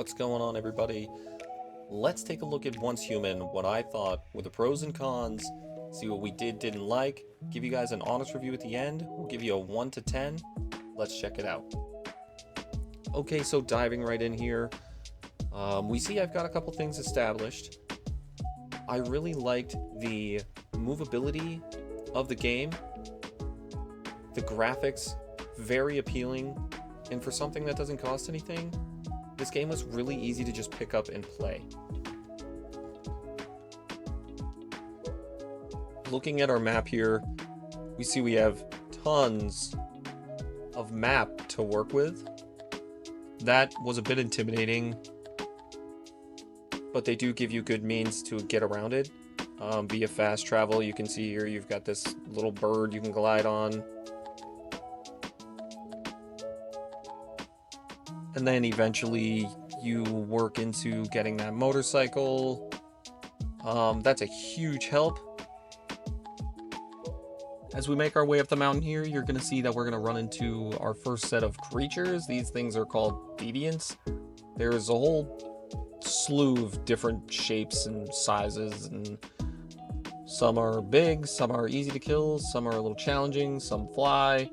What's going on, everybody? Let's take a look at Once Human, what I thought were the pros and cons, see what we didn't like, give you guys an honest review at the end. We'll give you a 1 to 10. Let's check it out. Okay, so diving right in here, we see I've got a couple things established. I really liked the movability of the game. The graphics, very appealing, and for something that doesn't cost anything, this game was really easy to just pick up and play. Looking at our map here, we see we have tons of map to work with. That was a bit intimidating, but they do give you good means to get around it. Via fast travel, you can see here you've got this little bird you can glide on. And then eventually you work into getting that motorcycle. That's a huge help. As we make our way up the mountain here, you're going to see that we're going to run into our first set of creatures. These things are called deviants. There's a whole slew of different shapes and sizes, and some are big, some are easy to kill, some are a little challenging, some fly.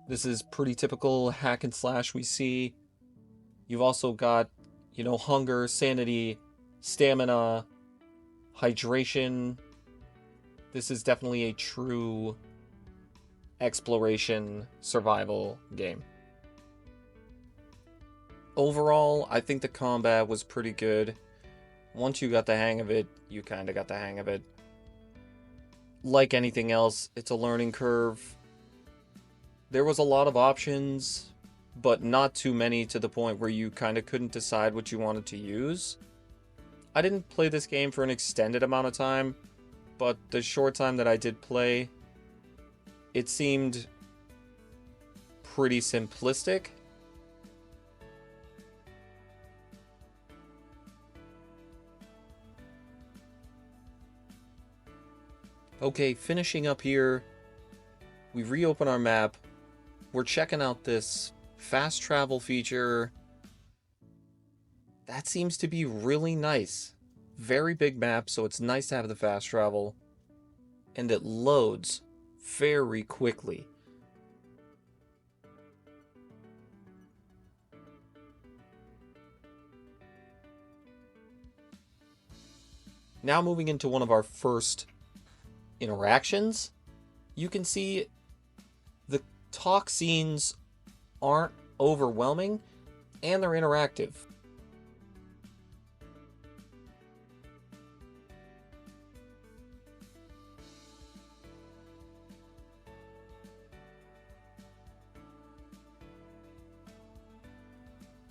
This is pretty typical hack and slash we see. You've also got, hunger, sanity, stamina, hydration. This is definitely a true exploration survival game. Overall, I think the combat was pretty good. Once you got the hang of it, you kind of got the hang of it. Like anything else, it's a learning curve. There was a lot of options, but not too many to the point where you kind of couldn't decide what you wanted to use. I didn't play this game for an extended amount of time, but the short time that I did play, it seemed pretty simplistic. Okay, finishing up here, we reopen our map. We're checking out this fast travel feature. That seems to be really nice. Very big map, so it's nice to have the fast travel. And it loads very quickly. Now moving into one of our first interactions, you can see the talk scenes aren't overwhelming and they're interactive.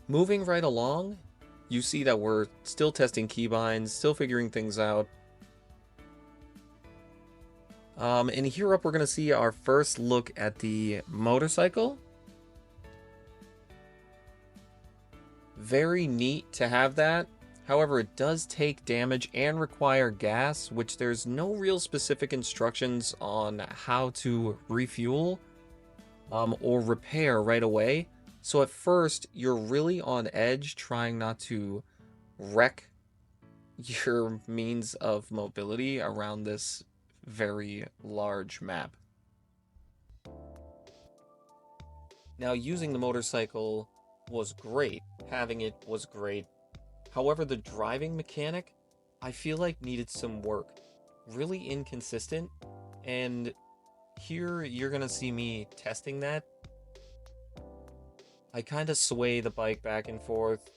Moving right along, you see that we're still testing keybinds, still figuring things out. And here up, we're going to see our first look at the motorcycle. Very neat to have that. However, it does take damage and require gas, which there's no real specific instructions on how to refuel or repair right away. So at first, you're really on edge trying not to wreck your means of mobility around this very large map. Now, using the motorcycle was great. Having it was great. However, the driving mechanic, I feel like needed some work. Really inconsistent. And here you're going to see me testing that. I kind of sway the bike back and forth,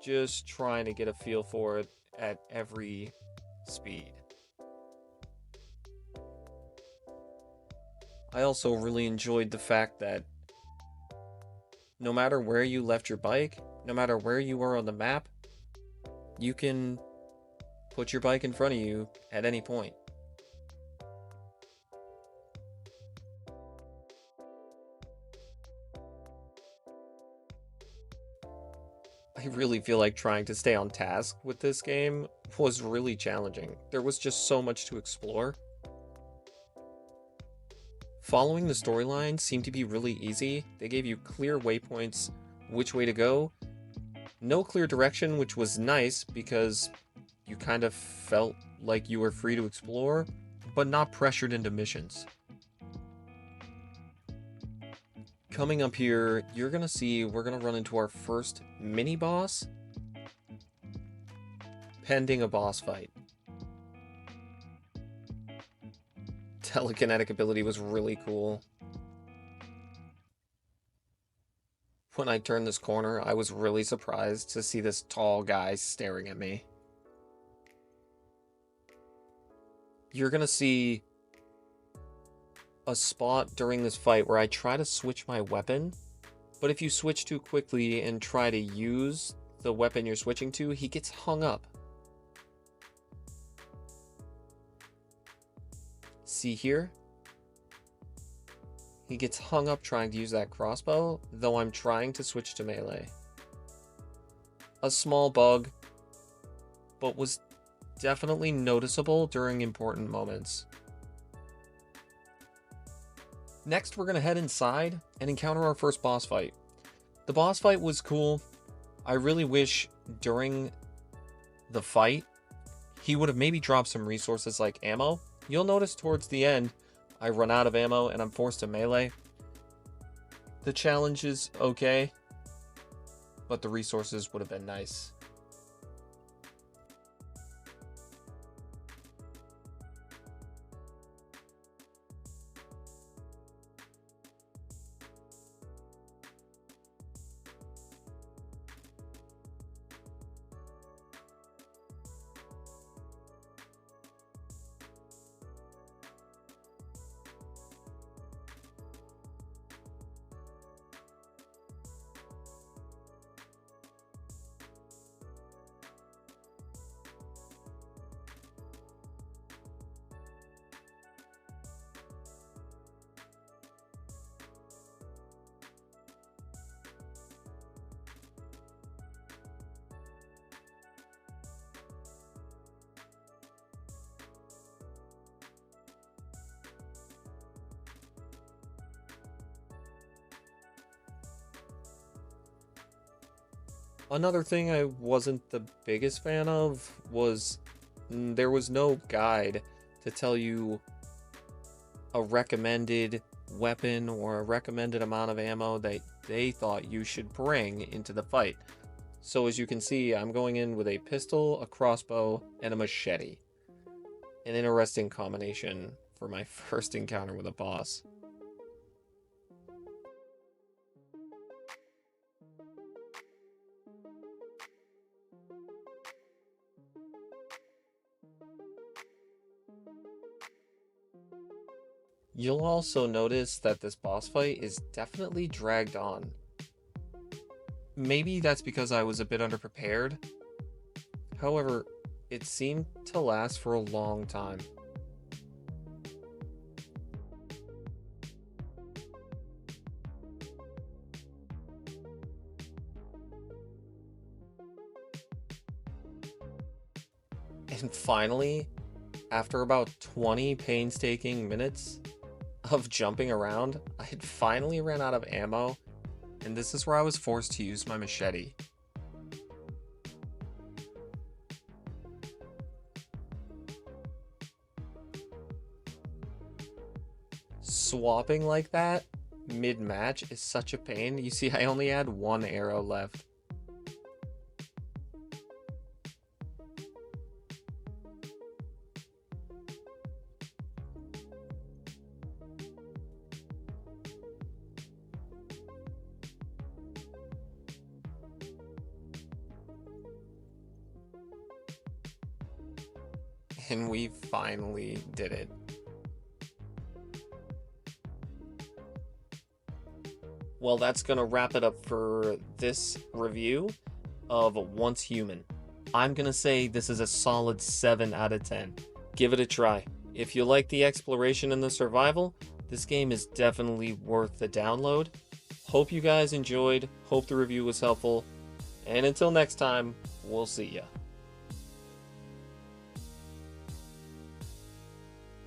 just trying to get a feel for it at every speed. I also really enjoyed the fact that no matter where you left your bike, no matter where you were on the map, you can put your bike in front of you at any point. I really feel like trying to stay on task with this game was really challenging. There was just so much to explore. Following the storyline seemed to be really easy. They gave you clear waypoints, which way to go. No clear direction, which was nice because you kind of felt like you were free to explore, but not pressured into missions. Coming up here, you're gonna see we're gonna run into our first mini boss, pending a boss fight. Telekinetic ability was really cool. When I turned this corner, I was really surprised to see this tall guy staring at me. You're gonna see a spot during this fight where I try to switch my weapon, but if you switch too quickly and try to use the weapon you're switching to, he gets hung up. See here? He gets hung up trying to use that crossbow, though I'm trying to switch to melee. A small bug, but was definitely noticeable during important moments. Next, we're going to head inside and encounter our first boss fight. The boss fight was cool. I really wish during the fight, he would have maybe dropped some resources like ammo. You'll notice towards the end, I run out of ammo and I'm forced to melee. The challenge is okay, but the resources would have been nice. Another thing I wasn't the biggest fan of was there was no guide to tell you a recommended weapon or a recommended amount of ammo that they thought you should bring into the fight. So as you can see, I'm going in with a pistol, a crossbow, and a machete. An interesting combination for my first encounter with a boss. You'll also notice that this boss fight is definitely dragged on. Maybe that's because I was a bit underprepared. However, it seemed to last for a long time. And finally, after about 20 painstaking minutes of jumping around, I had finally ran out of ammo, and this is where I was forced to use my machete. Swapping like that mid-match is such a pain. You see, I only had one arrow left. And we finally did it. Well, that's gonna wrap it up for this review of Once Human. I'm gonna say this is a solid 7 out of 10. Give it a try. If you like the exploration and the survival, this game is definitely worth the download. Hope you guys enjoyed, hope the review was helpful, and until next time, we'll see ya.